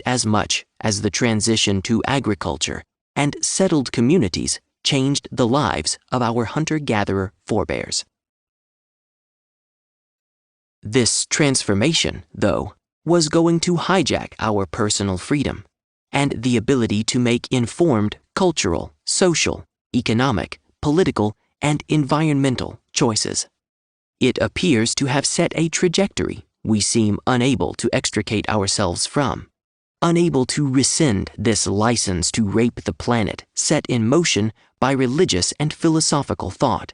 as much as the transition to agriculture and settled communities changed the lives of our hunter-gatherer forebears. This transformation, though, was going to hijack our personal freedom and the ability to make informed cultural, social, economic, political, and environmental choices. It appears to have set a trajectory we seem unable to extricate ourselves from, unable to rescind this license to rape the planet set in motion by religious and philosophical thought,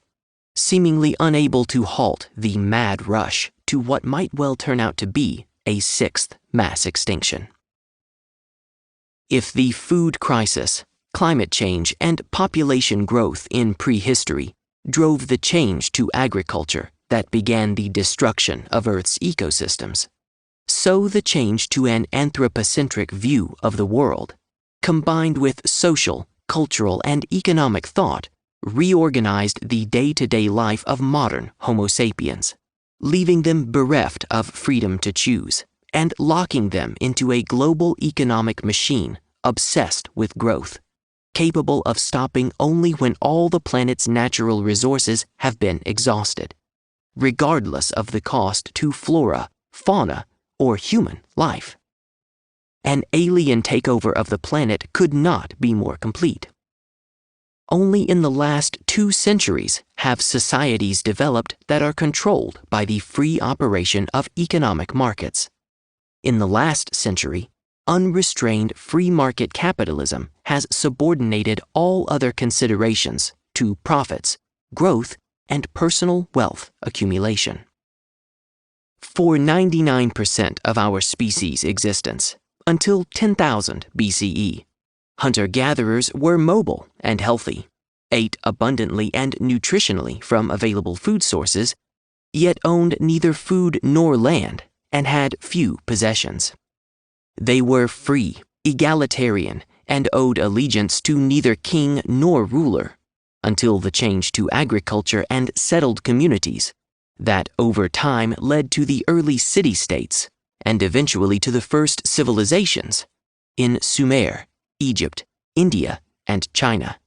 seemingly unable to halt the mad rush to what might well turn out to be a sixth mass extinction. If the food crisis, climate change, and population growth in prehistory drove the change to agriculture that began the destruction of Earth's ecosystems, so the change to an anthropocentric view of the world, combined with social, cultural, and economic thought, reorganized the day-to-day life of modern Homo sapiens, leaving them bereft of freedom to choose and locking them into a global economic machine obsessed with growth, capable of stopping only when all the planet's natural resources have been exhausted, regardless of the cost to flora, fauna, or human life. An alien takeover of the planet could not be more complete. Only in the last 2 centuries have societies developed that are controlled by the free operation of economic markets. In the last century, unrestrained free market capitalism has subordinated all other considerations to profits, growth, and personal wealth accumulation. For 99% of our species' existence, until 10,000 BCE, hunter-gatherers were mobile and healthy, ate abundantly and nutritionally from available food sources, yet owned neither food nor land and had few possessions. They were free, egalitarian, and owed allegiance to neither king nor ruler, until the change to agriculture and settled communities that over time led to the early city-states and eventually to the first civilizations in Sumer, Egypt, India, and China.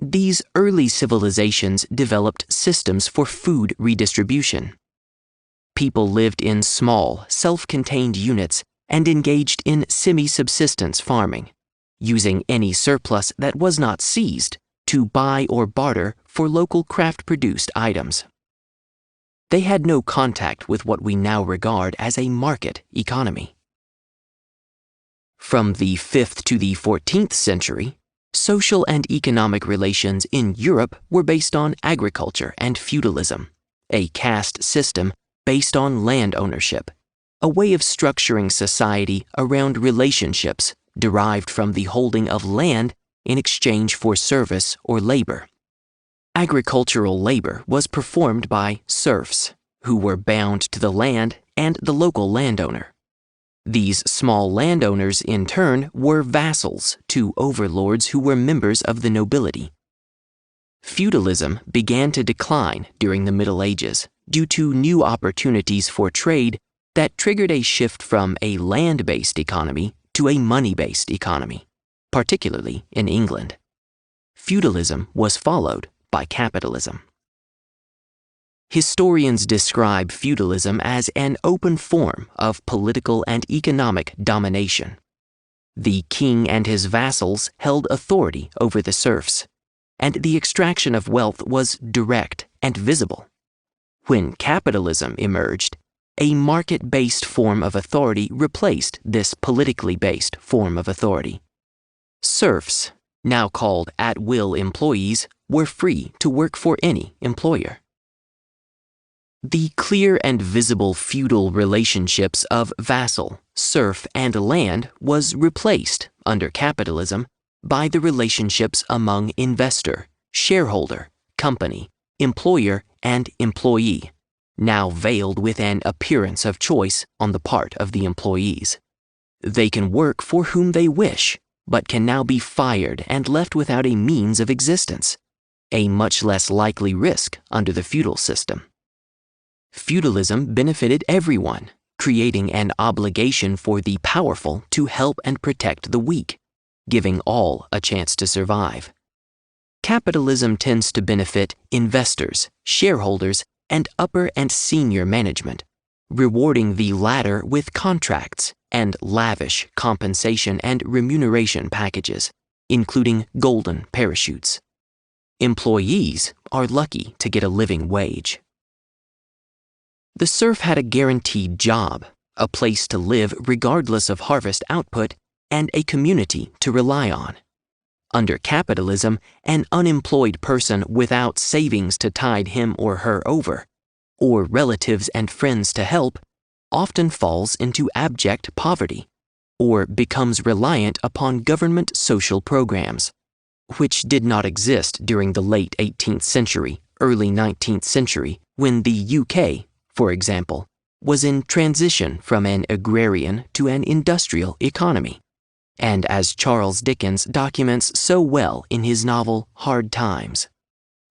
These early civilizations developed systems for food redistribution. People lived in small, self-contained units and engaged in semi-subsistence farming, using any surplus that was not seized to buy or barter for local craft-produced items. They had no contact with what we now regard as a market economy. From the 5th to the 14th century, social and economic relations in Europe were based on agriculture and feudalism, a caste system based on land ownership, a way of structuring society around relationships derived from the holding of land in exchange for service or labor. Agricultural labor was performed by serfs, who were bound to the land and the local landowner. These small landowners, in turn, were vassals to overlords who were members of the nobility. Feudalism began to decline during the Middle Ages due to new opportunities for trade that triggered a shift from a land-based economy to a money-based economy, particularly in England. Feudalism was followed by capitalism. Historians describe feudalism as an open form of political and economic domination. The king and his vassals held authority over the serfs, and the extraction of wealth was direct and visible. When capitalism emerged, a market-based form of authority replaced this politically based form of authority. Serfs, now called at-will employees, were free to work for any employer. The clear and visible feudal relationships of vassal, serf, and land was replaced, under capitalism, by the relationships among investor, shareholder, company, employer, and employee, now veiled with an appearance of choice on the part of the employees. They can work for whom they wish, but can now be fired and left without a means of existence, a much less likely risk under the feudal system. Feudalism benefited everyone, creating an obligation for the powerful to help and protect the weak, giving all a chance to survive. Capitalism tends to benefit investors, shareholders, and upper and senior management, rewarding the latter with contracts and lavish compensation and remuneration packages, including golden parachutes. Employees are lucky to get a living wage. The serf had a guaranteed job, a place to live regardless of harvest output, and a community to rely on. Under capitalism, an unemployed person without savings to tide him or her over, or relatives and friends to help, often falls into abject poverty, or becomes reliant upon government social programs, which did not exist during the late 18th century, early 19th century, when the UK, for example, was in transition from an agrarian to an industrial economy, and as Charles Dickens documents so well in his novel Hard Times.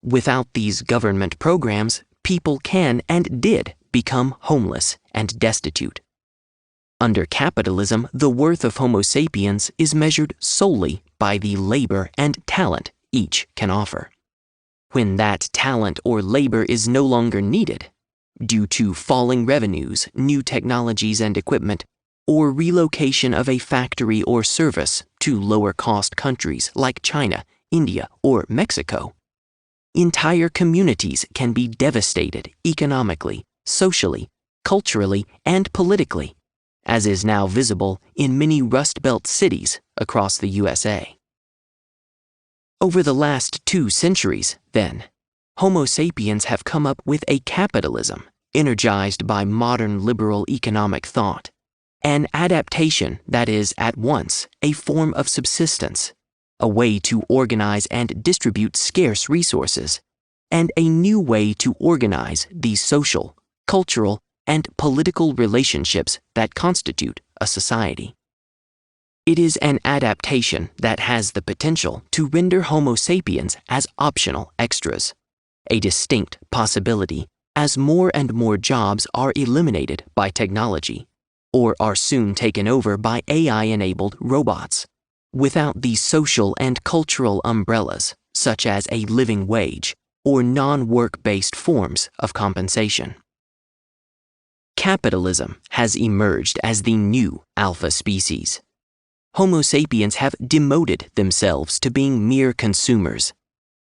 Without these government programs, people can and did become homeless and destitute. Under capitalism, the worth of Homo sapiens is measured solely by the labor and talent each can offer. When that talent or labor is no longer needed, due to falling revenues, new technologies and equipment, or relocation of a factory or service to lower-cost countries like China, India, or Mexico, entire communities can be devastated economically, socially, culturally, and politically, as is now visible in many Rust Belt cities across the USA. Over the last 2 centuries, then, Homo sapiens have come up with a capitalism energized by modern liberal economic thought, an adaptation that is at once a form of subsistence, a way to organize and distribute scarce resources, and a new way to organize the social, cultural, and political relationships that constitute a society. It is an adaptation that has the potential to render Homo sapiens as optional extras, a distinct possibility as more and more jobs are eliminated by technology, or are soon taken over by AI-enabled robots, without the social and cultural umbrellas, such as a living wage or non-work-based forms of compensation. Capitalism has emerged as the new alpha species. Homo sapiens have demoted themselves to being mere consumers,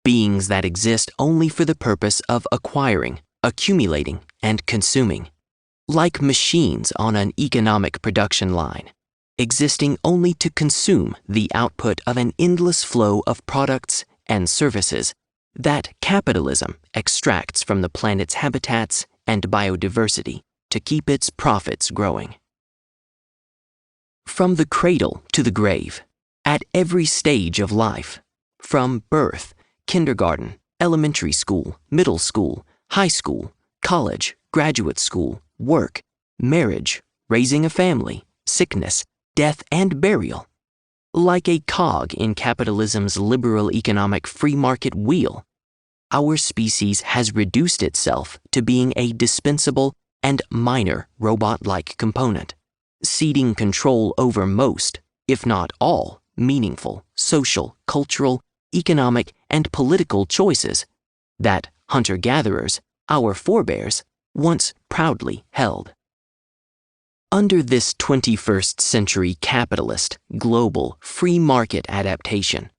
beings that exist only for the purpose of acquiring, accumulating, and consuming, like machines on an economic production line, existing only to consume the output of an endless flow of products and services that capitalism extracts from the planet's habitats and biodiversity to keep its profits growing. From the cradle to the grave, at every stage of life, from birth, kindergarten, elementary school, middle school, high school, college, graduate school, work, marriage, raising a family, sickness, death, and burial, like a cog in capitalism's liberal economic free market wheel, our species has reduced itself to being a dispensable and minor robot-like component, ceding control over most, if not all, meaningful social, cultural, economic, and political choices that hunter-gatherers, our forebears, once proudly held. Under this 21st century capitalist, global, free market adaptation,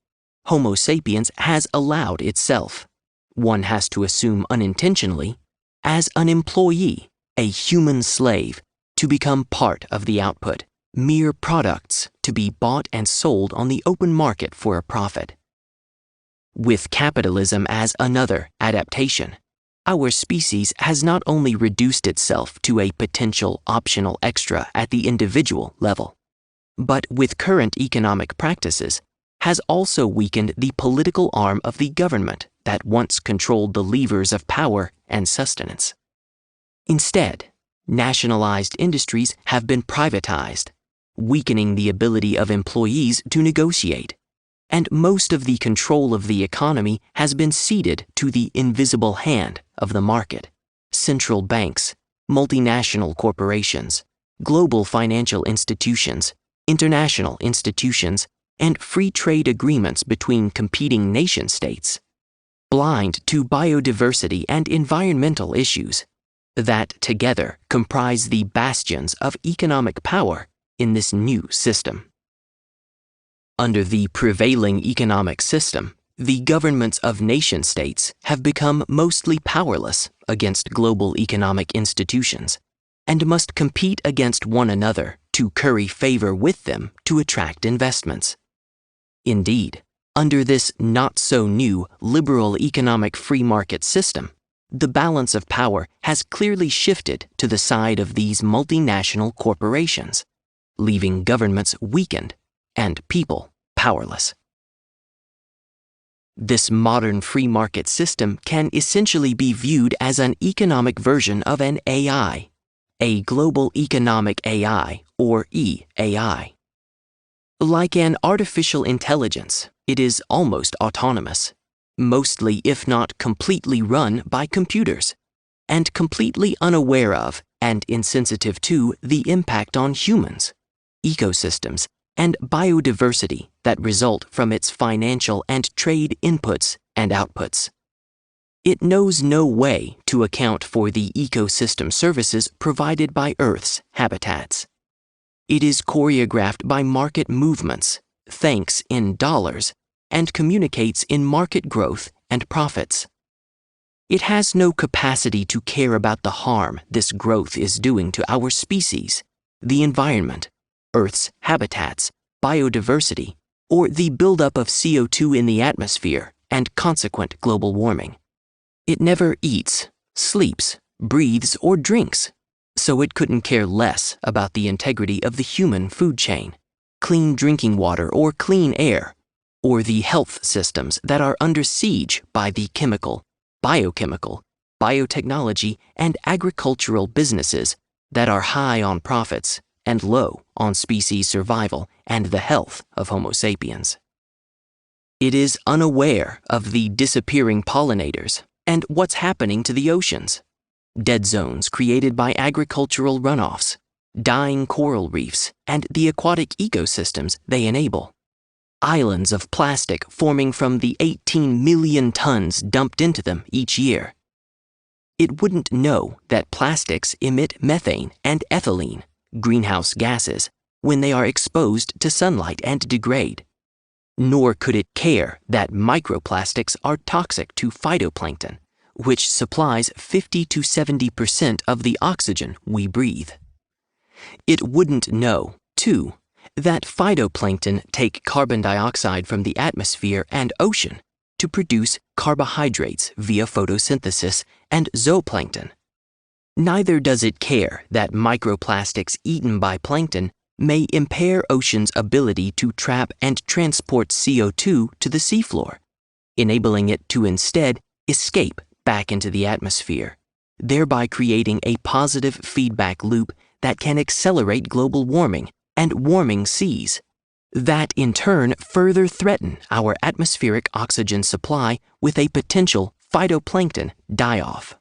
Homo sapiens has allowed itself, one has to assume unintentionally, as an employee, a human slave, to become part of the output, mere products to be bought and sold on the open market for a profit. With capitalism as another adaptation, our species has not only reduced itself to a potential optional extra at the individual level, but with current economic practices, has also weakened the political arm of the government that once controlled the levers of power and sustenance. Instead, nationalized industries have been privatized, weakening the ability of employees to negotiate, and most of the control of the economy has been ceded to the invisible hand of the market, central banks, multinational corporations, global financial institutions, international institutions, and free trade agreements between competing nation-states, blind to biodiversity and environmental issues that together comprise the bastions of economic power in this new system. Under the prevailing economic system, the governments of nation-states have become mostly powerless against global economic institutions and must compete against one another to curry favor with them to attract investments. Indeed, under this not-so-new liberal economic free market system, the balance of power has clearly shifted to the side of these multinational corporations, leaving governments weakened and people powerless. This modern free market system can essentially be viewed as an economic version of an AI, a global economic AI, or EAI. Like an artificial intelligence, it is almost autonomous, mostly if not completely run by computers, and completely unaware of and insensitive to the impact on humans, ecosystems, and biodiversity that result from its financial and trade inputs and outputs. It knows no way to account for the ecosystem services provided by Earth's habitats. It is choreographed by market movements, thanks in dollars, and communicates in market growth and profits. It has no capacity to care about the harm this growth is doing to our species, the environment, Earth's habitats, biodiversity, or the buildup of CO2 in the atmosphere and consequent global warming. It never eats, sleeps, breathes, or drinks, so it couldn't care less about the integrity of the human food chain, clean drinking water or clean air, or the health systems that are under siege by the chemical, biochemical, biotechnology, and agricultural businesses that are high on profits and low on species survival and the health of Homo sapiens. It is unaware of the disappearing pollinators and what's happening to the oceans, dead zones created by agricultural runoffs, dying coral reefs, and the aquatic ecosystems they enable, islands of plastic forming from the 18 million tons dumped into them each year. It wouldn't know that plastics emit methane and ethylene, greenhouse gases, when they are exposed to sunlight and degrade. Nor could it care that microplastics are toxic to phytoplankton, which supplies 50 to 70% of the oxygen we breathe. It wouldn't know, too, that phytoplankton take carbon dioxide from the atmosphere and ocean to produce carbohydrates via photosynthesis and zooplankton. Neither does it care that microplastics eaten by plankton may impair ocean's ability to trap and transport CO2 to the seafloor, enabling it to instead escape back into the atmosphere, thereby creating a positive feedback loop that can accelerate global warming and warming seas, that in turn further threaten our atmospheric oxygen supply with a potential phytoplankton die-off.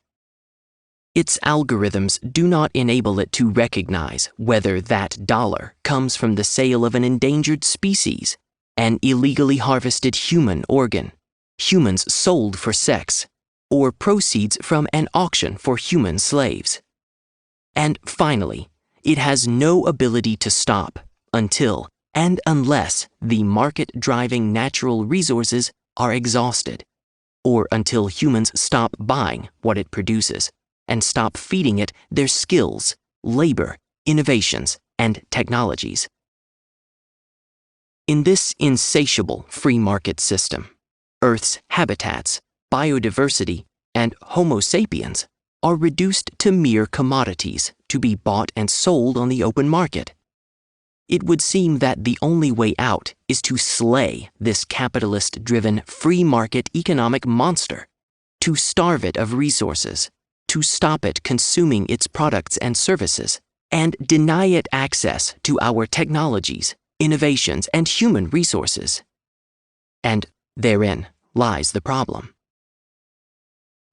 Its algorithms do not enable it to recognize whether that dollar comes from the sale of an endangered species, an illegally harvested human organ, humans sold for sex, or proceeds from an auction for human slaves. And finally, it has no ability to stop until and unless the market-driving natural resources are exhausted, or until humans stop buying what it produces and stop feeding it their skills, labor, innovations, and technologies. In this insatiable free market system, Earth's habitats, biodiversity, and Homo sapiens are reduced to mere commodities to be bought and sold on the open market. It would seem that the only way out is to slay this capitalist-driven free market economic monster, to starve it of resources, to stop it consuming its products and services, and deny it access to our technologies, innovations, and human resources. And therein lies the problem.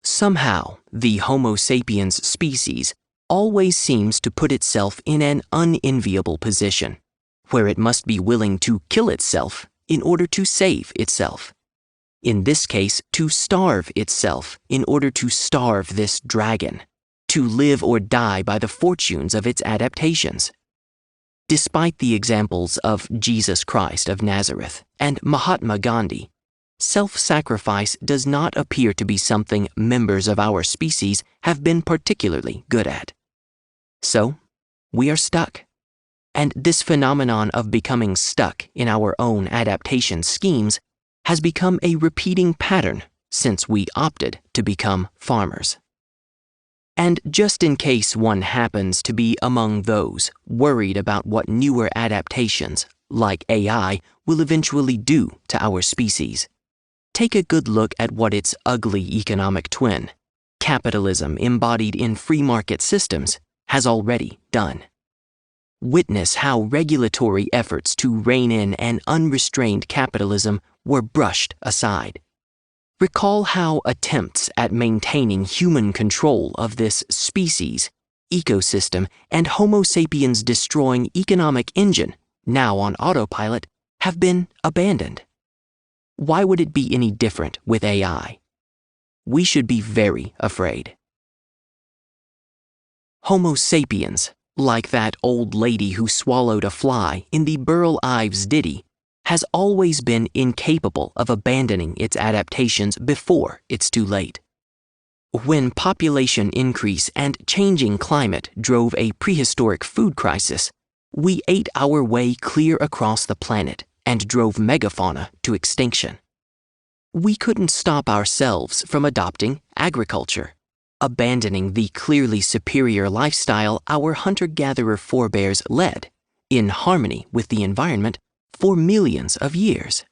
Somehow, the Homo sapiens species always seems to put itself in an unenviable position, where it must be willing to kill itself in order to save itself. In this case, to starve itself in order to starve this dragon, to live or die by the fortunes of its adaptations. Despite the examples of Jesus Christ of Nazareth and Mahatma Gandhi, self-sacrifice does not appear to be something members of our species have been particularly good at. So, we are stuck. And this phenomenon of becoming stuck in our own adaptation schemes has become a repeating pattern since we opted to become farmers. And just in case one happens to be among those worried about what newer adaptations, like AI, will eventually do to our species, take a good look at what its ugly economic twin, capitalism embodied in free market systems, has already done. Witness how regulatory efforts to rein in an unrestrained capitalism were brushed aside. Recall how attempts at maintaining human control of this species, ecosystem, and Homo sapiens destroying economic engine, now on autopilot, have been abandoned. Why would it be any different with AI? We should be very afraid. Homo sapiens, like that old lady who swallowed a fly in the Burl Ives ditty, has always been incapable of abandoning its adaptations before it's too late. When population increase and changing climate drove a prehistoric food crisis, we ate our way clear across the planet and drove megafauna to extinction. We couldn't stop ourselves from adopting agriculture, abandoning the clearly superior lifestyle our hunter-gatherer forebears led, in harmony with the environment, for millions of years.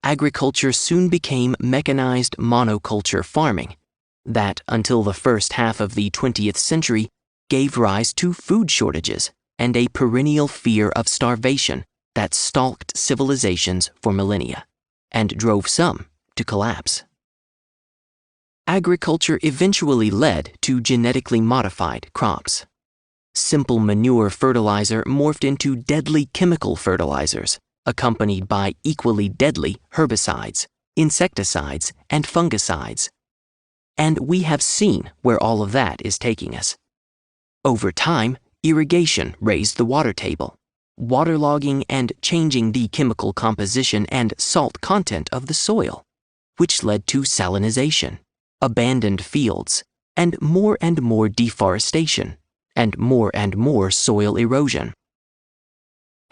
Agriculture soon became mechanized monoculture farming that, until the first half of the 20th century, gave rise to food shortages and a perennial fear of starvation that stalked civilizations for millennia and drove some to collapse. Agriculture eventually led to genetically modified crops. Simple manure fertilizer morphed into deadly chemical fertilizers, accompanied by equally deadly herbicides, insecticides, and fungicides. And we have seen where all of that is taking us. Over time, irrigation raised the water table, waterlogging and changing the chemical composition and salt content of the soil, which led to salinization, abandoned fields, and more deforestation, and more soil erosion.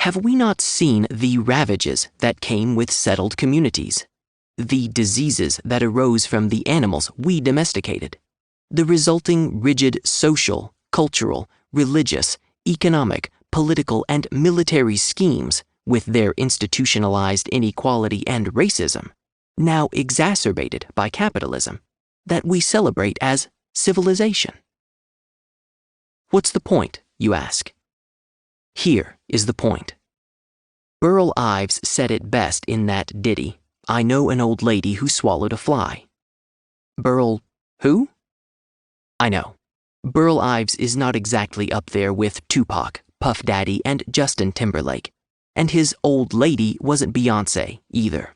Have we not seen the ravages that came with settled communities, the diseases that arose from the animals we domesticated, the resulting rigid social, cultural, religious, economic, political, and military schemes with their institutionalized inequality and racism, now exacerbated by capitalism, that we celebrate as civilization? What's the point, you ask? Here is the point. Burl Ives said it best in that ditty, "I know an old lady who swallowed a fly." Burl who? I know. Burl Ives is not exactly up there with Tupac, Puff Daddy, and Justin Timberlake, and his old lady wasn't Beyoncé either.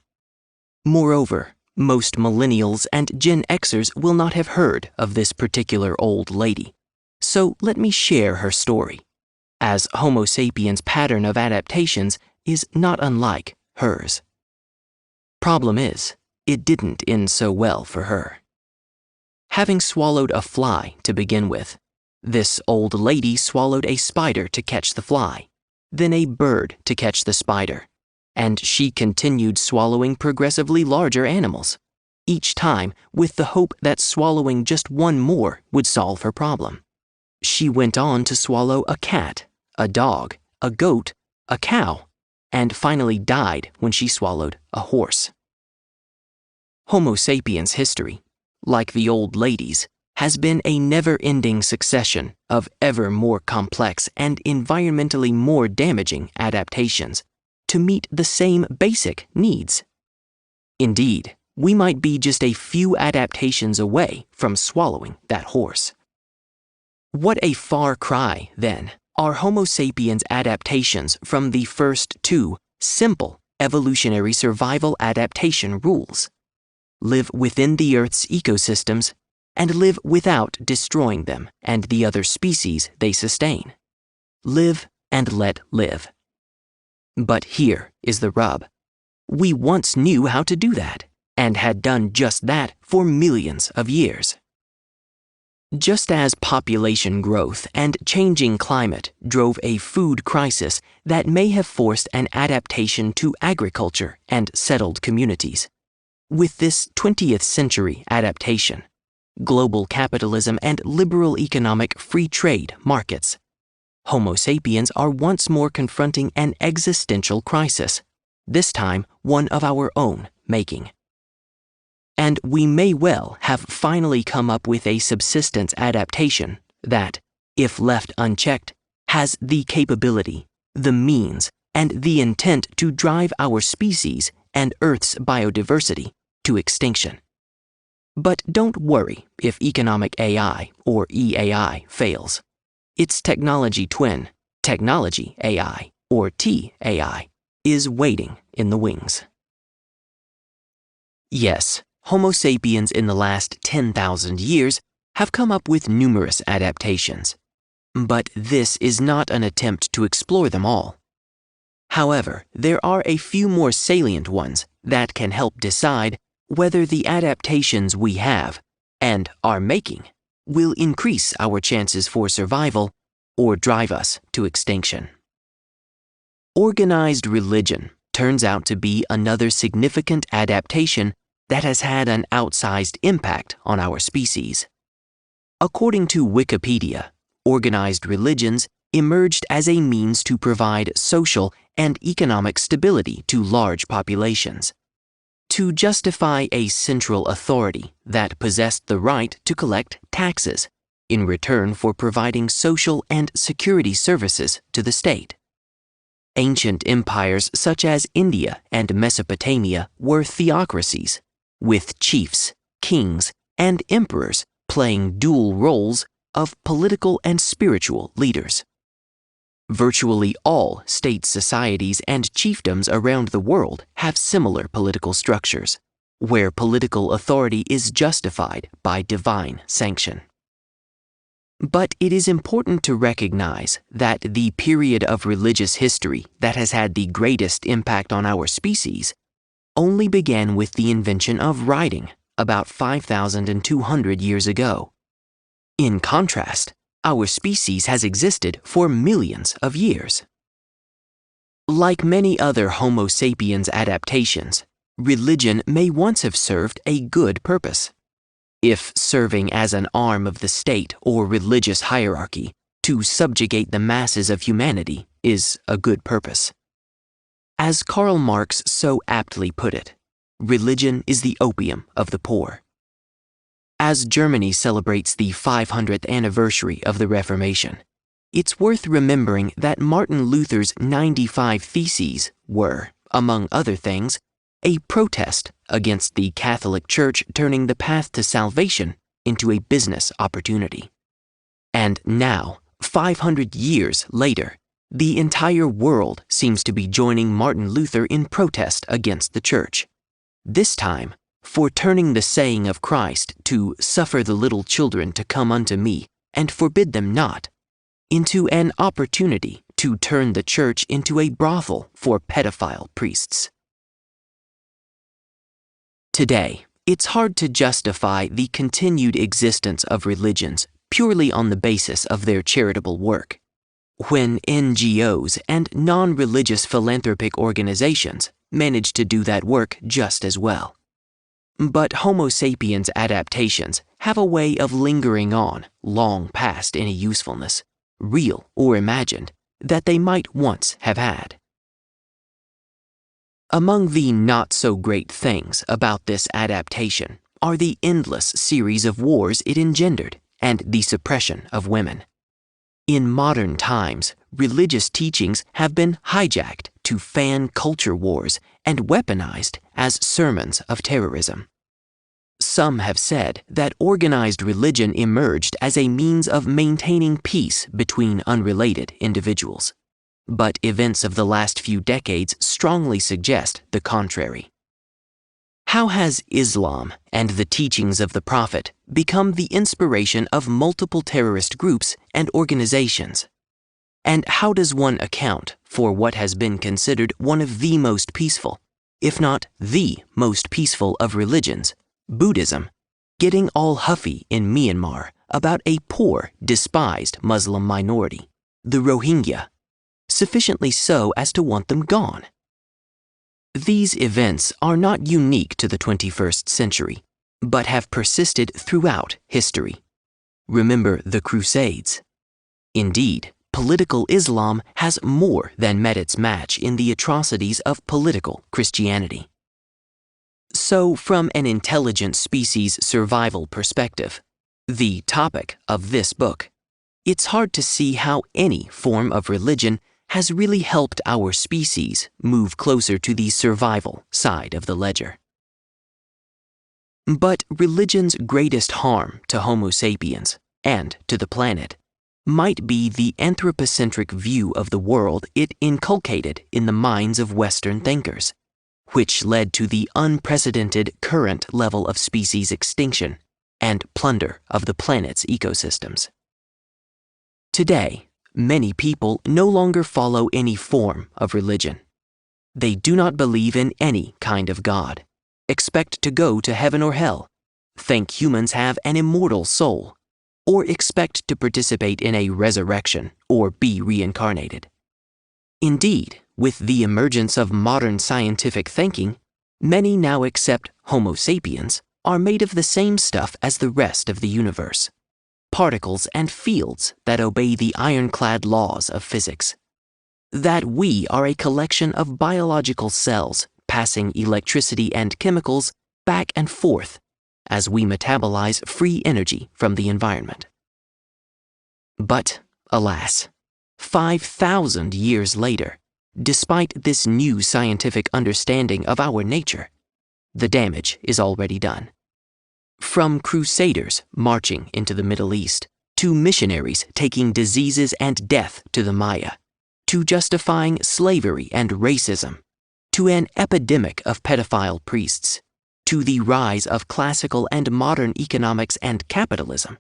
Moreover, most millennials and Gen Xers will not have heard of this particular old lady. So let me share her story, as Homo sapiens' pattern of adaptations is not unlike hers. Problem is, it didn't end so well for her. Having swallowed a fly to begin with, this old lady swallowed a spider to catch the fly, then a bird to catch the spider, and she continued swallowing progressively larger animals, each time with the hope that swallowing just one more would solve her problem. She went on to swallow a cat, a dog, a goat, a cow, and finally died when she swallowed a horse. Homo sapiens history, like the old ladies, has been a never-ending succession of ever more complex and environmentally more damaging adaptations to meet the same basic needs. Indeed, we might be just a few adaptations away from swallowing that horse. What a far cry, then, are Homo sapiens' adaptations from the first two simple evolutionary survival adaptation rules. Live within the Earth's ecosystems and live without destroying them and the other species they sustain. Live and let live. But here is the rub. We once knew how to do that and had done just that for millions of years. Just as population growth and changing climate drove a food crisis that may have forced an adaptation to agriculture and settled communities, with this 20th century adaptation, global capitalism and liberal economic free trade markets, Homo sapiens are once more confronting an existential crisis, this time one of our own making. And we may well have finally come up with a subsistence adaptation that, if left unchecked, has the capability, the means, and the intent to drive our species and Earth's biodiversity to extinction. But don't worry if economic AI, or EAI, fails. Its technology twin, technology AI, or TAI, is waiting in the wings. Yes, Homo sapiens in the last 10,000 years have come up with numerous adaptations, but this is not an attempt to explore them all. However, there are a few more salient ones that can help decide whether the adaptations we have and are making will increase our chances for survival or drive us to extinction. Organized religion turns out to be another significant adaptation that has had an outsized impact on our species. According to Wikipedia, organized religions emerged as a means to provide social and economic stability to large populations, to justify a central authority that possessed the right to collect taxes in return for providing social and security services to the state. Ancient empires such as India and Mesopotamia were theocracies, with chiefs, kings, and emperors playing dual roles of political and spiritual leaders. Virtually all state societies and chiefdoms around the world have similar political structures, where political authority is justified by divine sanction. But it is important to recognize that the period of religious history that has had the greatest impact on our species only began with the invention of writing about 5,200 years ago. In contrast, our species has existed for millions of years. Like many other Homo sapiens adaptations, religion may once have served a good purpose. If serving as an arm of the state or religious hierarchy to subjugate the masses of humanity is a good purpose. As Karl Marx so aptly put it, religion is the opium of the poor. As Germany celebrates the 500th anniversary of the Reformation, it's worth remembering that Martin Luther's 95 Theses were, among other things, a protest against the Catholic Church turning the path to salvation into a business opportunity. And now, 500 years later, the entire world seems to be joining Martin Luther in protest against the Church, this time for turning the saying of Christ to "Suffer the little children to come unto me, and forbid them not," into an opportunity to turn the Church into a brothel for pedophile priests. Today, it's hard to justify the continued existence of religions purely on the basis of their charitable work, when NGOs and non-religious philanthropic organizations manage to do that work just as well. But Homo sapiens adaptations have a way of lingering on long past any usefulness, real or imagined, that they might once have had. Among the not-so-great things about this adaptation are the endless series of wars it engendered and the suppression of women. In modern times, religious teachings have been hijacked to fan culture wars and weaponized as sermons of terrorism. Some have said that organized religion emerged as a means of maintaining peace between unrelated individuals. But events of the last few decades strongly suggest the contrary. How has Islam and the teachings of the Prophet become the inspiration of multiple terrorist groups and organizations? And how does one account for what has been considered one of the most peaceful, if not the most peaceful of religions, Buddhism, getting all huffy in Myanmar about a poor, despised Muslim minority, the Rohingya, sufficiently so as to want them gone? These events are not unique to the 21st century, but have persisted throughout history. Remember the Crusades. Indeed, political Islam has more than met its match in the atrocities of political Christianity. So, from an intelligent species survival perspective, the topic of this book, it's hard to see how any form of religion has really helped our species move closer to the survival side of the ledger. But religion's greatest harm to Homo sapiens and to the planet might be the anthropocentric view of the world it inculcated in the minds of Western thinkers, which led to the unprecedented current level of species extinction and plunder of the planet's ecosystems. Today, many people no longer follow any form of religion. They do not believe in any kind of God, expect to go to heaven or hell, think humans have an immortal soul, or expect to participate in a resurrection or be reincarnated. Indeed, with the emergence of modern scientific thinking, many now accept Homo sapiens are made of the same stuff as the rest of the universe, particles and fields that obey the ironclad laws of physics. That we are a collection of biological cells passing electricity and chemicals back and forth as we metabolize free energy from the environment. But, alas, 5,000 years later, despite this new scientific understanding of our nature, the damage is already done. From crusaders marching into the Middle East, to missionaries taking diseases and death to the Maya, to justifying slavery and racism, to an epidemic of pedophile priests, to the rise of classical and modern economics and capitalism,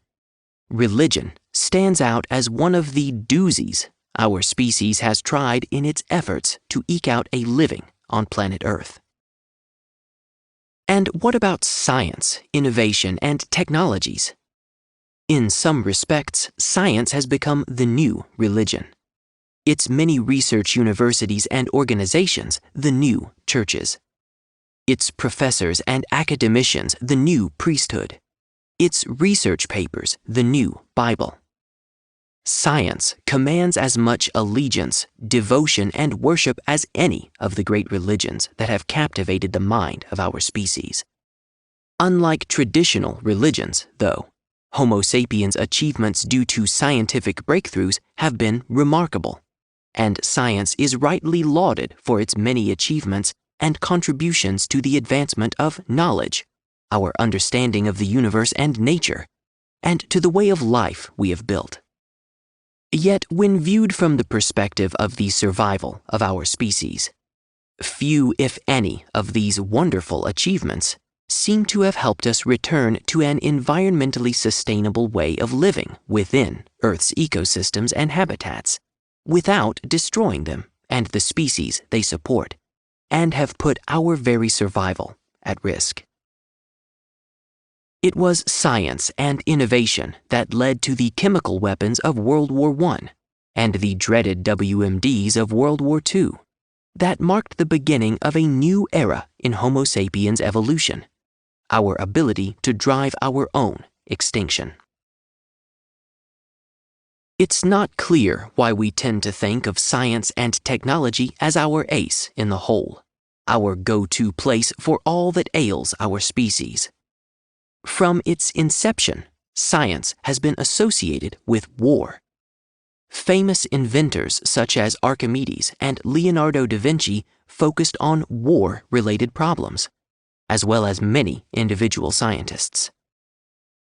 religion stands out as one of the doozies our species has tried in its efforts to eke out a living on planet Earth. And what about science, innovation, and technologies? In some respects, science has become the new religion. Its many research universities and organizations, the new churches. Its professors and academicians, the new priesthood. Its research papers, the new Bible. Science commands as much allegiance, devotion, and worship as any of the great religions that have captivated the mind of our species. Unlike traditional religions, though, Homo sapiens' achievements due to scientific breakthroughs have been remarkable, and science is rightly lauded for its many achievements and contributions to the advancement of knowledge, our understanding of the universe and nature, and to the way of life we have built. Yet, when viewed from the perspective of the survival of our species, few, if any, of these wonderful achievements seem to have helped us return to an environmentally sustainable way of living within Earth's ecosystems and habitats, without destroying them and the species they support, and have put our very survival at risk. It was science and innovation that led to the chemical weapons of World War I and the dreaded WMDs of World War II that marked the beginning of a new era in Homo sapiens evolution, our ability to drive our own extinction. It's not clear why we tend to think of science and technology as our ace in the hole, our go-to place for all that ails our species. From its inception, science has been associated with war. Famous inventors such as Archimedes and Leonardo da Vinci focused on war-related problems. as well as many individual scientists.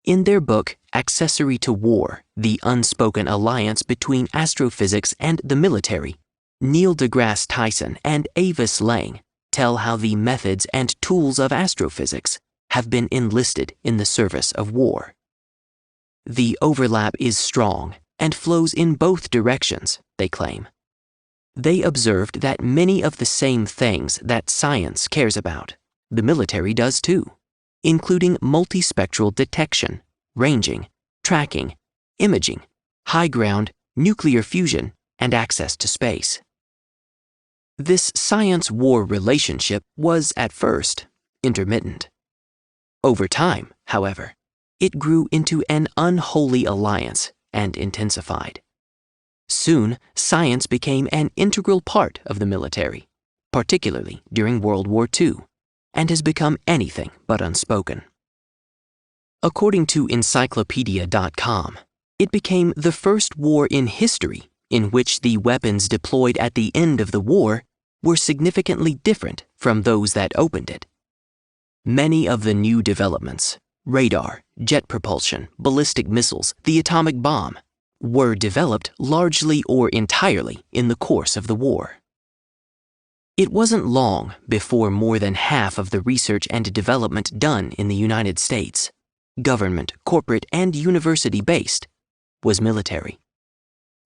In their book, Accessory to War, The Unspoken Alliance Between Astrophysics and the Military, Neil deGrasse Tyson and Avis Lang tell how the methods and tools of astrophysics have been enlisted in the service of war. The overlap is strong and flows in both directions, they claim. They observed that many of the same things that science cares about, the military does too, including multispectral detection, ranging, tracking, imaging, high ground, nuclear fusion, and access to space. This science-war relationship was, at first, intermittent. Over time, however, it grew into an unholy alliance and intensified. Soon, science became an integral part of the military, particularly during World War II, and has become anything but unspoken. According to Encyclopedia.com, it became the first war in history in which the weapons deployed at the end of the war were significantly different from those that opened it. Many of the new developments, radar, jet propulsion, ballistic missiles, the atomic bomb, were developed largely or entirely in the course of the war. It wasn't long before more than half of the research and development done in the United States, government, corporate, and university-based, was military.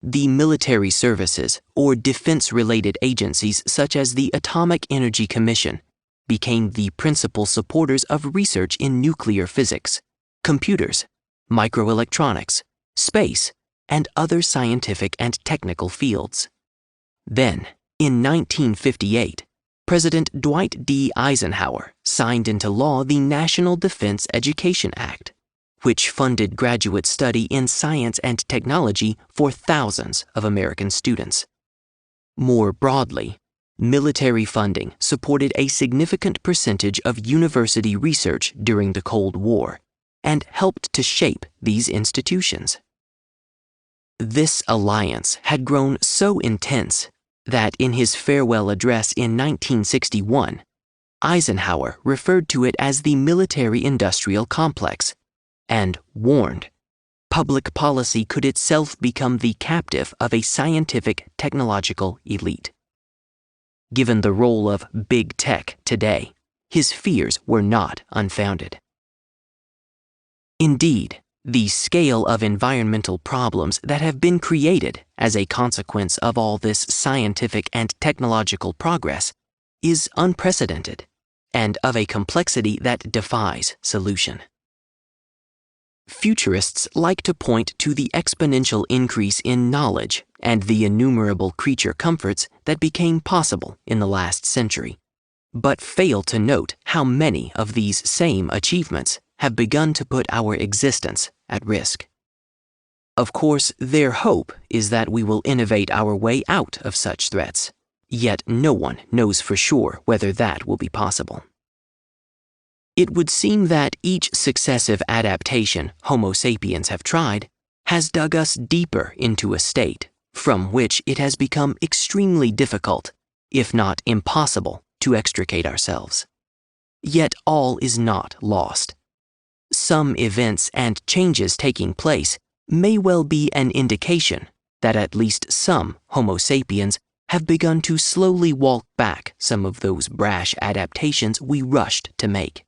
The military services, or defense-related agencies such as the Atomic Energy Commission, became the principal supporters of research in nuclear physics, computers, microelectronics, space, and other scientific and technical fields. Then, in 1958, President Dwight D. Eisenhower signed into law the National Defense Education Act, which funded graduate study in science and technology for thousands of American students. More broadly, military funding supported a significant percentage of university research during the Cold War and helped to shape these institutions. This alliance had grown so intense that in his farewell address in 1961, Eisenhower referred to it as the military-industrial complex and warned public policy could itself become the captive of a scientific technological elite. Given the role of big tech today, his fears were not unfounded. Indeed, the scale of environmental problems that have been created as a consequence of all this scientific and technological progress is unprecedented and of a complexity that defies solution. Futurists like to point to the exponential increase in knowledge and the innumerable creature comforts that became possible in the last century, but fail to note how many of these same achievements have begun to put our existence at risk. Of course, their hope is that we will innovate our way out of such threats, yet no one knows for sure whether that will be possible. It would seem that each successive adaptation Homo sapiens have tried has dug us deeper into a state from which it has become extremely difficult, if not impossible, to extricate ourselves. Yet all is not lost. Some events and changes taking place may well be an indication that at least some Homo sapiens have begun to slowly walk back some of those brash adaptations we rushed to make.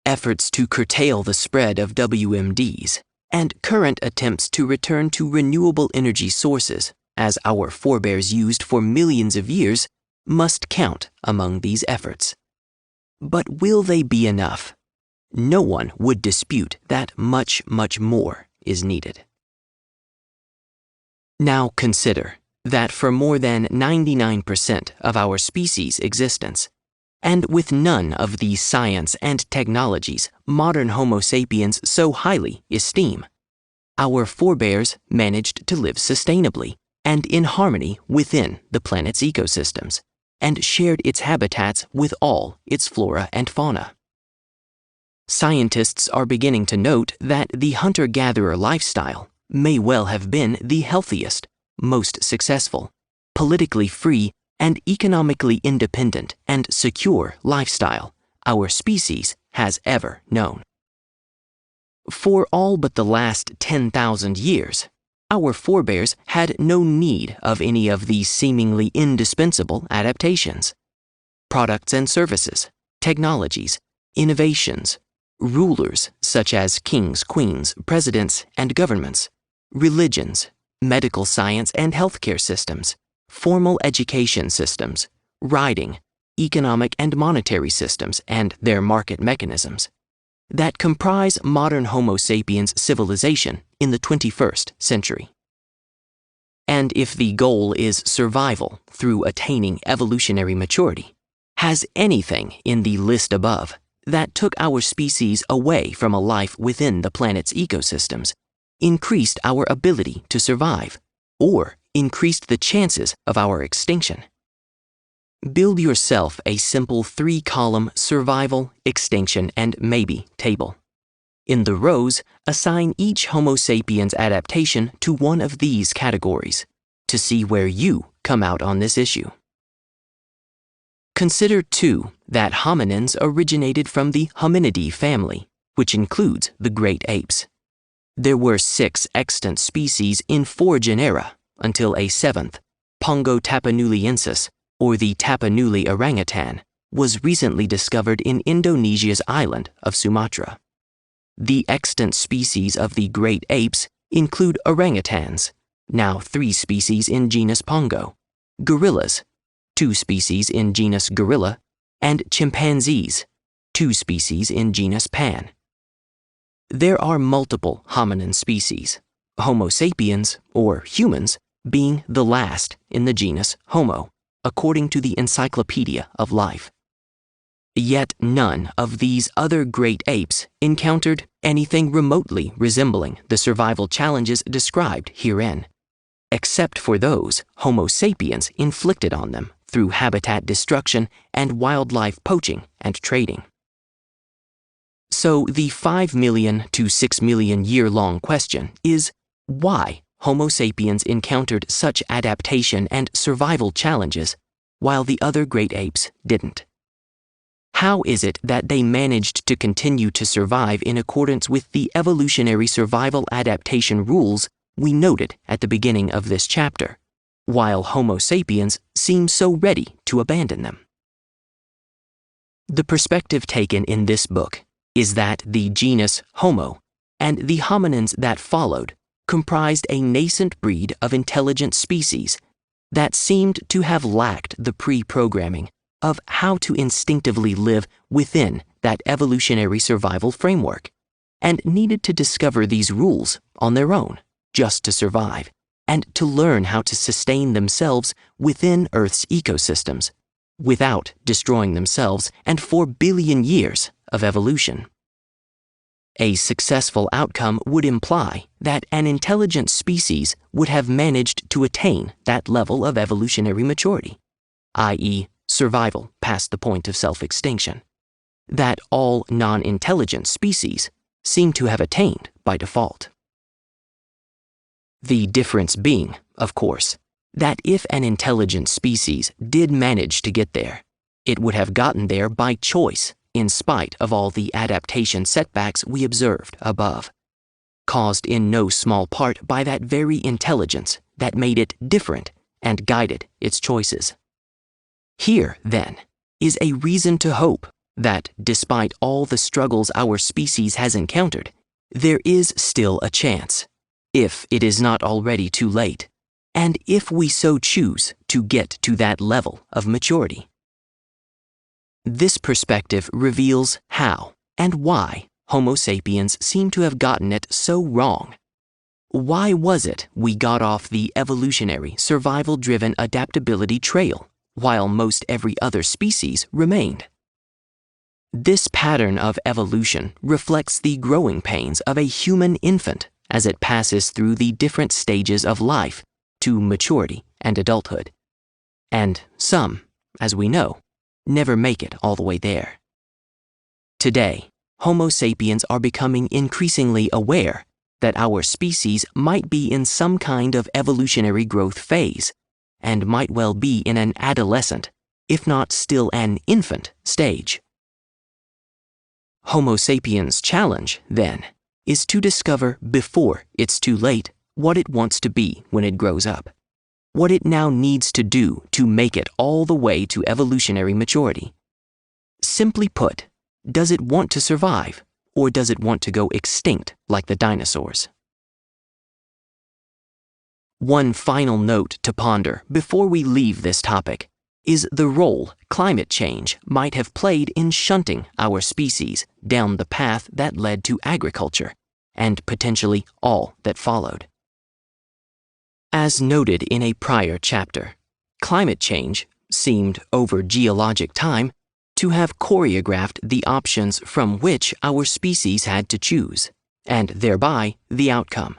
Efforts to curtail the spread of WMDs and current attempts to return to renewable energy sources, as our forebears used for millions of years, must count among these efforts. But will they be enough? No one would dispute that much, much more is needed. Now consider that for more than 99% of our species' existence, and with none of the science and technologies modern Homo sapiens so highly esteem, our forebears managed to live sustainably and in harmony within the planet's ecosystems, and shared its habitats with all its flora and fauna. Scientists are beginning to note that the hunter-gatherer lifestyle may well have been the healthiest, most successful, politically free, and economically independent and secure lifestyle our species has ever known. For all but the last 10,000 years, our forebears had no need of any of these seemingly indispensable adaptations. Products and services, technologies, innovations, rulers such as kings, queens, presidents, and governments, religions, medical science and healthcare systems, formal education systems, writing, economic and monetary systems and their market mechanisms that comprise modern Homo sapiens civilization in the 21st century. And if the goal is survival through attaining evolutionary maturity, has anything in the list above that took our species away from a life within the planet's ecosystems increased our ability to survive or increased the chances of our extinction? Build yourself a simple 3-column survival, extinction, and maybe table. In the rows, assign each Homo sapiens adaptation to one of these categories to see where you come out on this issue. Consider, too, that hominins originated from the Hominidae family, which includes the great apes. There were 6 extant species in 4 genera until a 7th, Pongo tapanuliensis, or the Tapanuli orangutan, was recently discovered in Indonesia's island of Sumatra. The extant species of the great apes include orangutans, now 3 species in genus Pongo, gorillas, 2 species in genus Gorilla, and chimpanzees, 2 species in genus Pan. There are multiple hominin species, Homo sapiens, or humans, being the last in the genus Homo, according to the Encyclopedia of Life. Yet none of these other great apes encountered anything remotely resembling the survival challenges described herein, except for those Homo sapiens inflicted on them through habitat destruction and wildlife poaching and trading. So the 5 million to 6 million year-long question is why Homo sapiens encountered such adaptation and survival challenges while the other great apes didn't. How is it that they managed to continue to survive in accordance with the evolutionary survival adaptation rules we noted at the beginning of this chapter, while Homo sapiens seem so ready to abandon them? The perspective taken in this book is that the genus Homo and the hominins that followed comprised a nascent breed of intelligent species that seemed to have lacked the pre-programming of how to instinctively live within that evolutionary survival framework, and needed to discover these rules on their own just to survive and to learn how to sustain themselves within Earth's ecosystems without destroying themselves and 4 billion years of evolution. A successful outcome would imply that an intelligent species would have managed to attain that level of evolutionary maturity, i.e., survival past the point of self-extinction, that all non-intelligent species seem to have attained by default. The difference being, of course, that if an intelligent species did manage to get there, it would have gotten there by choice in spite of all the adaptation setbacks we observed above, caused in no small part by that very intelligence that made it different and guided its choices. Here, then, is a reason to hope that, despite all the struggles our species has encountered, there is still a chance, if it is not already too late, and if we so choose to get to that level of maturity. This perspective reveals how and why Homo sapiens seem to have gotten it so wrong. Why was it we got off the evolutionary, survival-driven adaptability trail while most every other species remained? This pattern of evolution reflects the growing pains of a human infant as it passes through the different stages of life to maturity and adulthood. And some, as we know, never make it all the way there. Today, Homo sapiens are becoming increasingly aware that our species might be in some kind of evolutionary growth phase, and might well be in an adolescent, if not still an infant, stage. Homo sapiens' challenge, then, is to discover before it's too late what it wants to be when it grows up, what it now needs to do to make it all the way to evolutionary maturity. Simply put, does it want to survive, or does it want to go extinct like the dinosaurs? One final note to ponder before we leave this topic is the role climate change might have played in shunting our species down the path that led to agriculture, and potentially all that followed. As noted in a prior chapter, climate change seemed, over geologic time, to have choreographed the options from which our species had to choose, and thereby the outcome.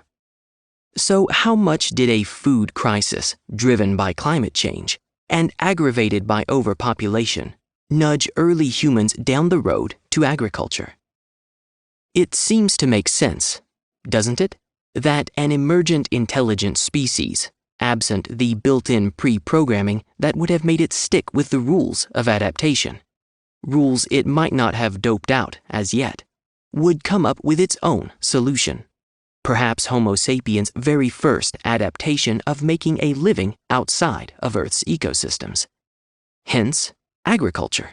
So how much did a food crisis driven by climate change and aggravated by overpopulation nudge early humans down the road to agriculture? It seems to make sense, doesn't it, that an emergent intelligent species, absent the built-in pre-programming that would have made it stick with the rules of adaptation, rules it might not have doped out as yet, would come up with its own solution. Perhaps Homo sapiens' very first adaptation of making a living outside of Earth's ecosystems. Hence, agriculture.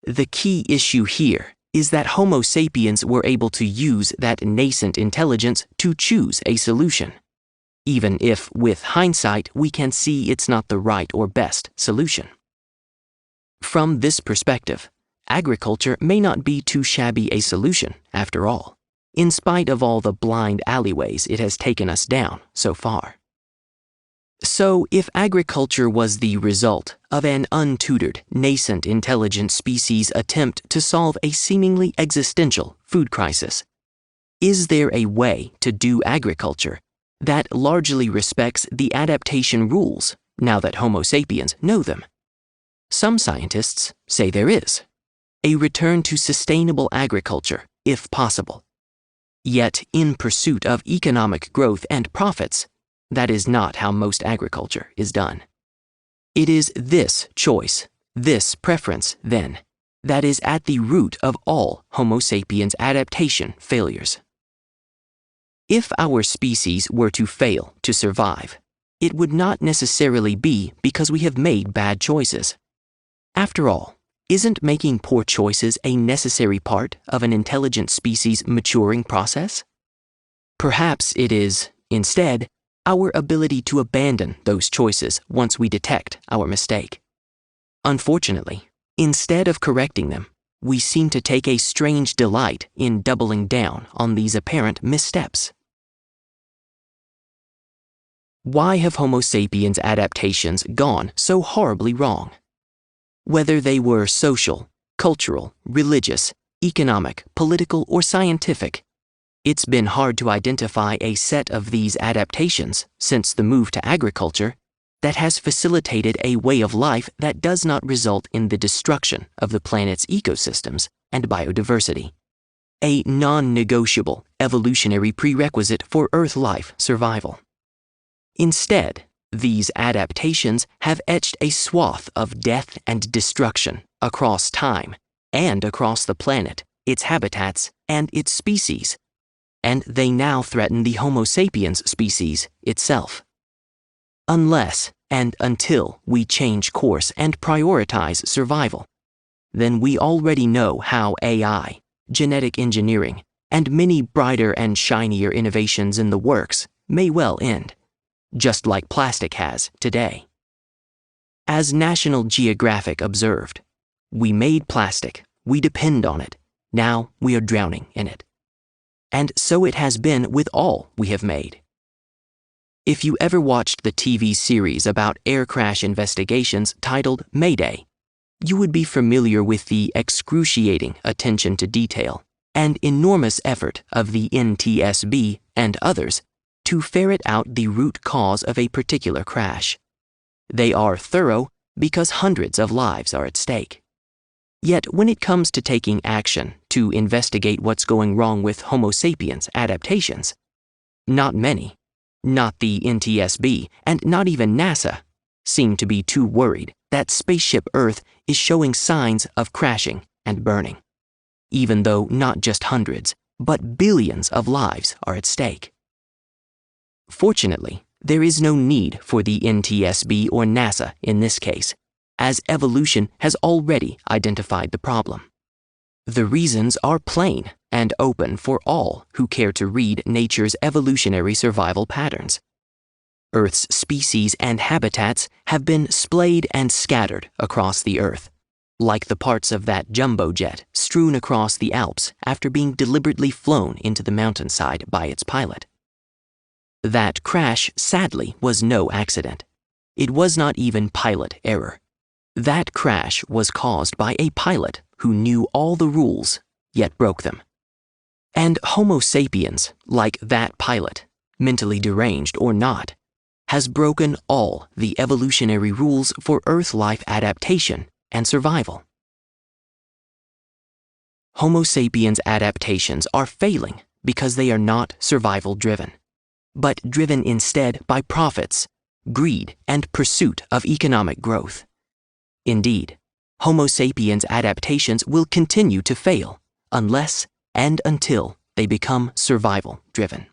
The key issue here is that Homo sapiens were able to use that nascent intelligence to choose a solution, even if, with hindsight, we can see it's not the right or best solution. From this perspective, agriculture may not be too shabby a solution, after all, in spite of all the blind alleyways it has taken us down so far. So, if agriculture was the result of an untutored, nascent intelligent species' attempt to solve a seemingly existential food crisis, is there a way to do agriculture that largely respects the adaptation rules now that Homo sapiens know them? Some scientists say there is. A return to sustainable agriculture, if possible. Yet, in pursuit of economic growth and profits, that is not how most agriculture is done. It is this choice, this preference, then, that is at the root of all Homo sapiens' adaptation failures. If our species were to fail to survive, it would not necessarily be because we have made bad choices. After all, isn't making poor choices a necessary part of an intelligent species' maturing process? Perhaps it is, instead, our ability to abandon those choices once we detect our mistake. Unfortunately, instead of correcting them, we seem to take a strange delight in doubling down on these apparent missteps. Why have Homo sapiens' adaptations gone so horribly wrong? Whether they were social, cultural, religious, economic, political, or scientific, it's been hard to identify a set of these adaptations since the move to agriculture that has facilitated a way of life that does not result in the destruction of the planet's ecosystems and biodiversity, a non-negotiable evolutionary prerequisite for Earth life survival. Instead, these adaptations have etched a swath of death and destruction across time and across the planet, its habitats, and its species, and they now threaten the Homo sapiens species itself. Unless and until we change course and prioritize survival, then we already know how AI, genetic engineering, and many brighter and shinier innovations in the works may well end, just like plastic has today. As National Geographic observed, we made plastic, we depend on it, now we are drowning in it. And so it has been with all we have made. If you ever watched the TV series about air crash investigations titled Mayday, you would be familiar with the excruciating attention to detail and enormous effort of the NTSB and others to ferret out the root cause of a particular crash. They are thorough because hundreds of lives are at stake. Yet when it comes to taking action to investigate what's going wrong with Homo sapiens adaptations, not many, not the NTSB, and not even NASA, seem to be too worried that spaceship Earth is showing signs of crashing and burning. even though not just hundreds, but billions of lives are at stake. Fortunately, there is no need for the NTSB or NASA in this case, as evolution has already identified the problem. The reasons are plain and open for all who care to read nature's evolutionary survival patterns. Earth's species and habitats have been splayed and scattered across the Earth, like the parts of that jumbo jet strewn across the Alps after being deliberately flown into the mountainside by its pilot. That crash, sadly, was no accident. It was not even pilot error. That crash was caused by a pilot who knew all the rules, yet broke them. And Homo sapiens, like that pilot, mentally deranged or not, has broken all the evolutionary rules for Earth life adaptation and survival. Homo sapiens adaptations are failing because they are not survival-driven, but driven instead by profits, greed, and pursuit of economic growth. Indeed, Homo sapiens adaptations will continue to fail unless and until they become survival-driven.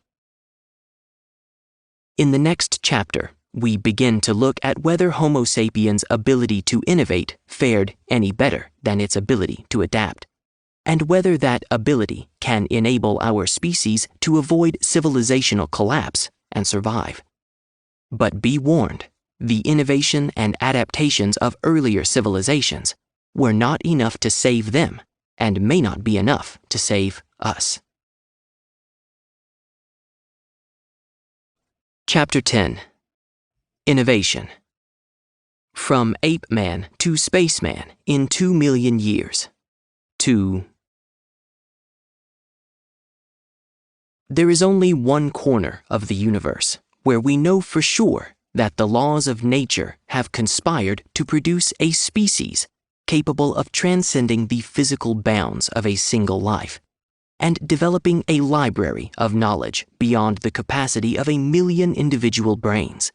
In the next chapter, we begin to look at whether Homo sapiens' ability to innovate fared any better than its ability to adapt, and whether that ability can enable our species to avoid civilizational collapse and survive. But be warned, the innovation and adaptations of earlier civilizations were not enough to save them and may not be enough to save us. Chapter 10. Innovation. From ape man to spaceman in 2 million years. There is only one corner of the universe where we know for sure that the laws of nature have conspired to produce a species capable of transcending the physical bounds of a single life and developing a library of knowledge beyond the capacity of 1 million individual brains,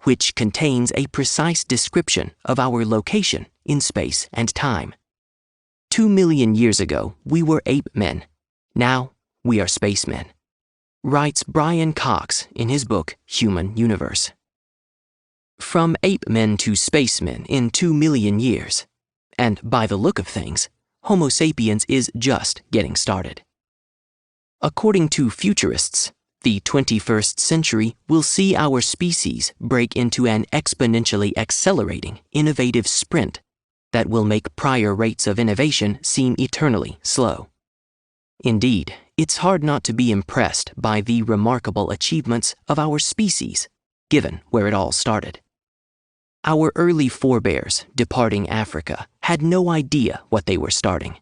which contains a precise description of our location in space and time. 2 million years ago, we were ape men. Now, we are spacemen, writes Brian Cox in his book, Human Universe. From ape men to spacemen in 2 million years, and by the look of things, Homo sapiens is just getting started. According to futurists, the 21st century will see our species break into an exponentially accelerating, innovative sprint that will make prior rates of innovation seem eternally slow. Indeed, it's hard not to be impressed by the remarkable achievements of our species, given where it all started. Our early forebears departing Africa had no idea what they were starting.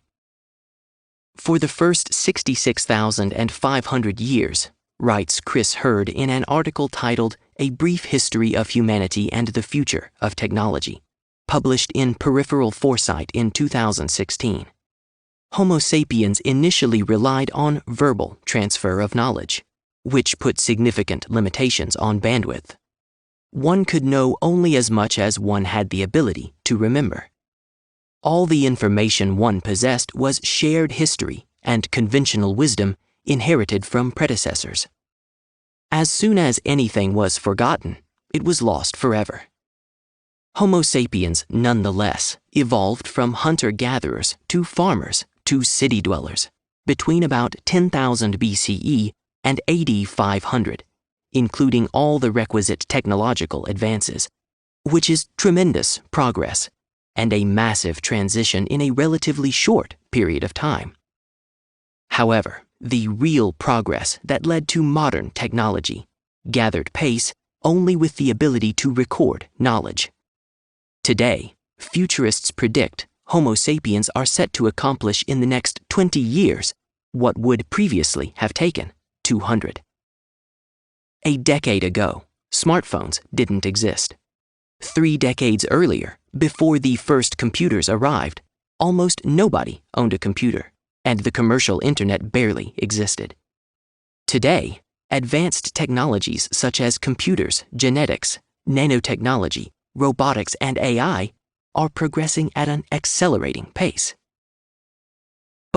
For the first 66,500 years, writes Chris Hurd in an article titled A Brief History of Humanity and the Future of Technology, published in Peripheral Foresight in 2016. Homo sapiens initially relied on verbal transfer of knowledge, which put significant limitations on bandwidth. One could know only as much as one had the ability to remember. All the information one possessed was shared history and conventional wisdom inherited from predecessors. As soon as anything was forgotten, it was lost forever. Homo sapiens, nonetheless, evolved from hunter-gatherers to farmers to city dwellers between about 10,000 BCE and AD 500, including all the requisite technological advances, which is tremendous progress and a massive transition in a relatively short period of time. However, the real progress that led to modern technology gathered pace only with the ability to record knowledge. Today, futurists predict Homo sapiens are set to accomplish in the next 20 years what would previously have taken 200. A decade ago, smartphones didn't exist. 3 decades earlier, before the first computers arrived, almost nobody owned a computer, and the commercial internet barely existed. Today, advanced technologies such as computers, genetics, nanotechnology, robotics, and AI are progressing at an accelerating pace.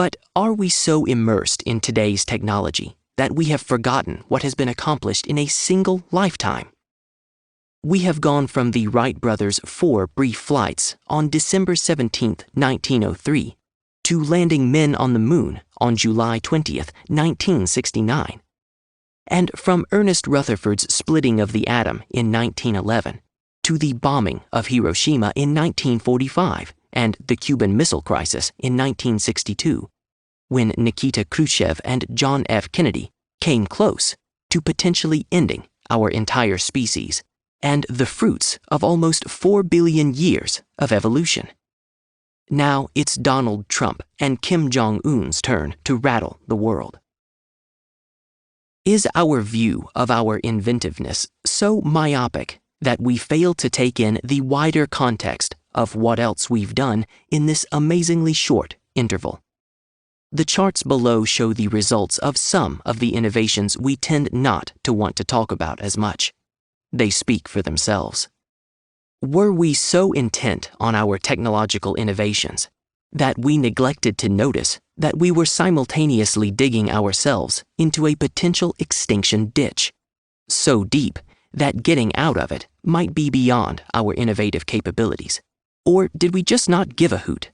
But are we so immersed in today's technology that we have forgotten what has been accomplished in a single lifetime? We have gone from the Wright brothers' 4 brief flights on December 17, 1903, to landing men on the moon on July 20, 1969. And from Ernest Rutherford's splitting of the atom in 1911 to the bombing of Hiroshima in 1945 and the Cuban Missile Crisis in 1962, when Nikita Khrushchev and John F. Kennedy came close to potentially ending our entire species and the fruits of almost 4 billion years of evolution. Now it's Donald Trump and Kim Jong-un's turn to rattle the world. Is our view of our inventiveness so myopic that we fail to take in the wider context of what else we've done in this amazingly short interval? The charts below show the results of some of the innovations we tend not to want to talk about as much. They speak for themselves. Were we so intent on our technological innovations that we neglected to notice that we were simultaneously digging ourselves into a potential extinction ditch, so deep that getting out of it might be beyond our innovative capabilities? Or did we just not give a hoot?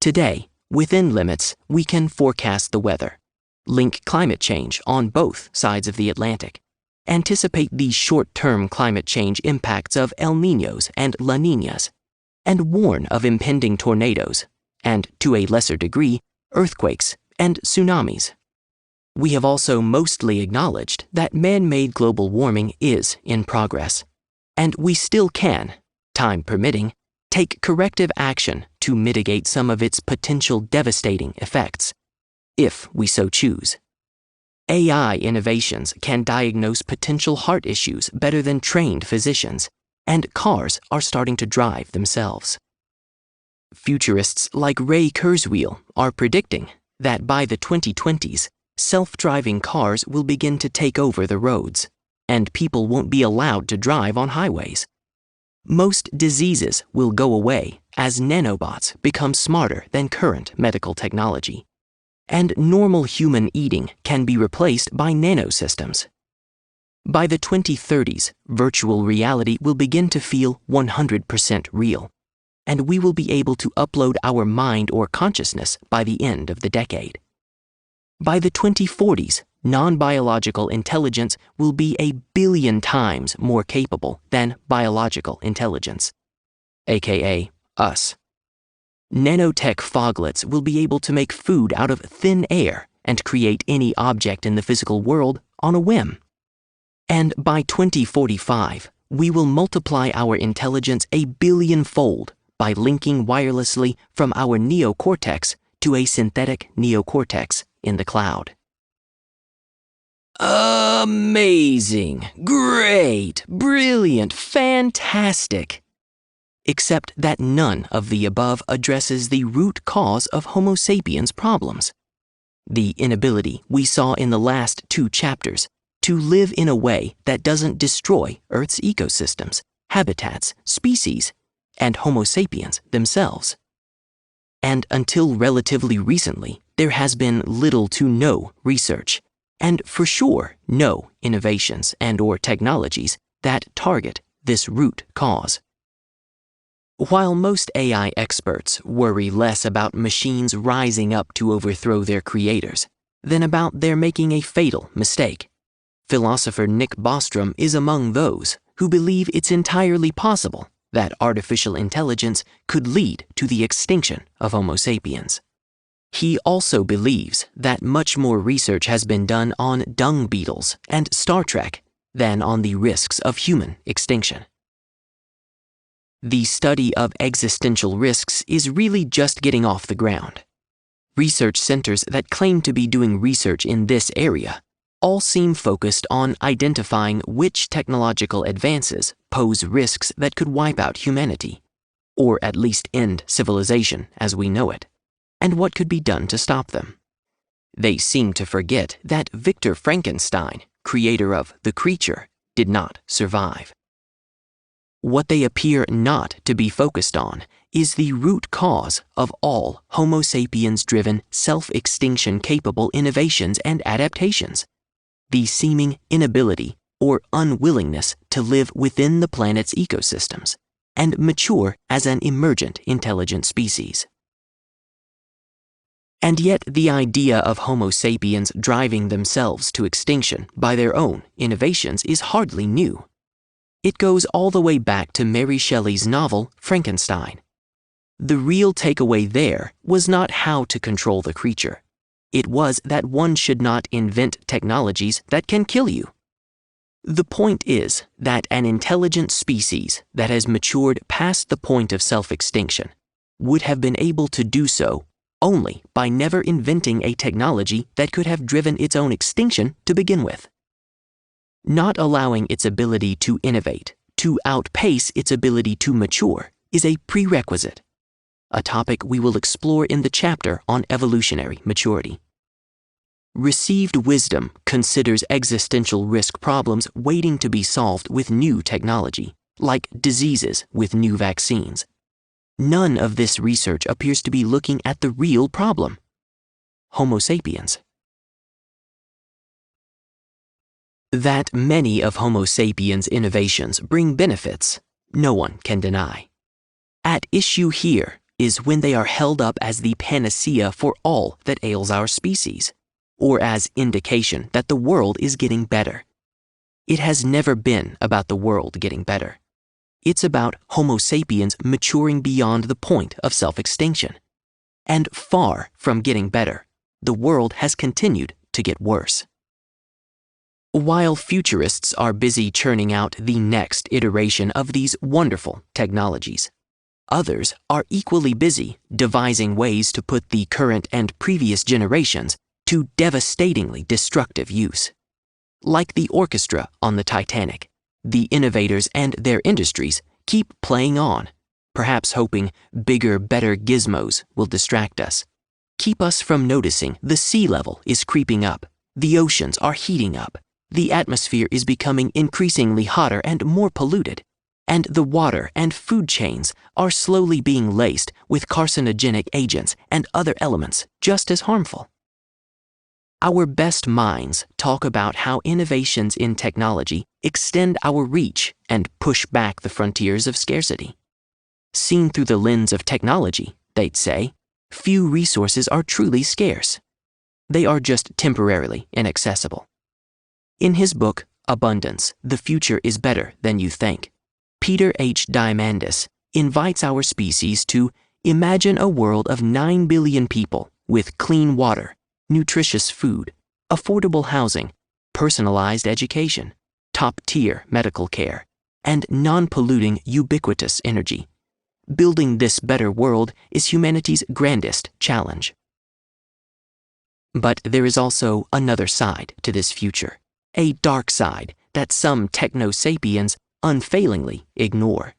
Today, within limits, we can forecast the weather, link climate change on both sides of the Atlantic, anticipate the short-term climate change impacts of El Niños and La Niñas, and warn of impending tornadoes, and, to a lesser degree, earthquakes and tsunamis. We have also mostly acknowledged that man-made global warming is in progress, and we still can, time permitting, take corrective action to mitigate some of its potential devastating effects, if we so choose. AI innovations can diagnose potential heart issues better than trained physicians, and cars are starting to drive themselves. Futurists like Ray Kurzweil are predicting that by the 2020s, self-driving cars will begin to take over the roads, and people won't be allowed to drive on highways. Most diseases will go away as nanobots become smarter than current medical technology, and normal human eating can be replaced by nanosystems. By the 2030s, virtual reality will begin to feel 100% real, and we will be able to upload our mind or consciousness by the end of the decade. By the 2040s, non-biological intelligence will be 1 billion times more capable than biological intelligence, aka us. Nanotech foglets will be able to make food out of thin air and create any object in the physical world on a whim. And by 2045, we will multiply our intelligence 1 billion-fold by linking wirelessly from our neocortex to a synthetic neocortex in the cloud. Amazing! Great! Brilliant! Fantastic! Except that none of the above addresses the root cause of Homo sapiens' problems. The inability we saw in the last 2 chapters to live in a way that doesn't destroy Earth's ecosystems, habitats, species, and Homo sapiens themselves. And until relatively recently, there has been little to no research, and for sure no innovations and/or technologies that target this root cause. While most AI experts worry less about machines rising up to overthrow their creators than about their making a fatal mistake, philosopher Nick Bostrom is among those who believe it's entirely possible that artificial intelligence could lead to the extinction of Homo sapiens. He also believes that much more research has been done on dung beetles and Star Trek than on the risks of human extinction. The study of existential risks is really just getting off the ground. Research centers that claim to be doing research in this area all seem focused on identifying which technological advances pose risks that could wipe out humanity, or at least end civilization as we know it, and what could be done to stop them. They seem to forget that Victor Frankenstein, creator of The Creature, did not survive. What they appear not to be focused on is the root cause of all Homo sapiens-driven, self-extinction-capable innovations and adaptations: the seeming inability or unwillingness to live within the planet's ecosystems and mature as an emergent intelligent species. And yet the idea of Homo sapiens driving themselves to extinction by their own innovations is hardly new. It goes all the way back to Mary Shelley's novel Frankenstein. The real takeaway there was not how to control the creature. It was that one should not invent technologies that can kill you. The point is that an intelligent species that has matured past the point of self-extinction would have been able to do so only by never inventing a technology that could have driven its own extinction to begin with. Not allowing its ability to innovate, to outpace its ability to mature, is a prerequisite, a topic we will explore in the chapter on evolutionary maturity. Received wisdom considers existential risk problems waiting to be solved with new technology, like diseases with new vaccines. None of this research appears to be looking at the real problem: Homo sapiens. That many of Homo sapiens' innovations bring benefits, no one can deny. At issue here is when they are held up as the panacea for all that ails our species, or as indication that the world is getting better. It has never been about the world getting better. It's about Homo sapiens maturing beyond the point of self-extinction. And far from getting better, the world has continued to get worse. While futurists are busy churning out the next iteration of these wonderful technologies, others are equally busy devising ways to put the current and previous generations to devastatingly destructive use. Like the orchestra on the Titanic, the innovators and their industries keep playing on, perhaps hoping bigger, better gizmos will distract us, keep us from noticing the sea level is creeping up, the oceans are heating up, the atmosphere is becoming increasingly hotter and more polluted, and the water and food chains are slowly being laced with carcinogenic agents and other elements just as harmful. Our best minds talk about how innovations in technology extend our reach and push back the frontiers of scarcity. Seen through the lens of technology, they'd say, few resources are truly scarce. They are just temporarily inaccessible. In his book, Abundance: The Future is Better Than You Think, Peter H. Diamandis invites our species to imagine a world of 9 billion people with clean water, nutritious food, affordable housing, personalized education, top-tier medical care, and non-polluting ubiquitous energy. Building this better world is humanity's grandest challenge. But there is also another side to this future, a dark side that some techno-sapiens unfailingly ignore.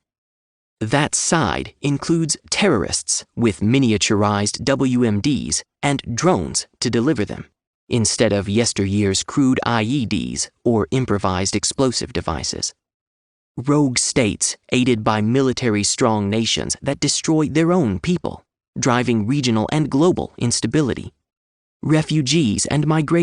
That side includes terrorists with miniaturized WMDs and drones to deliver them, instead of yesteryear's crude IEDs or improvised explosive devices. Rogue states aided by military-strong nations that destroy their own people, driving regional and global instability. Refugees and migration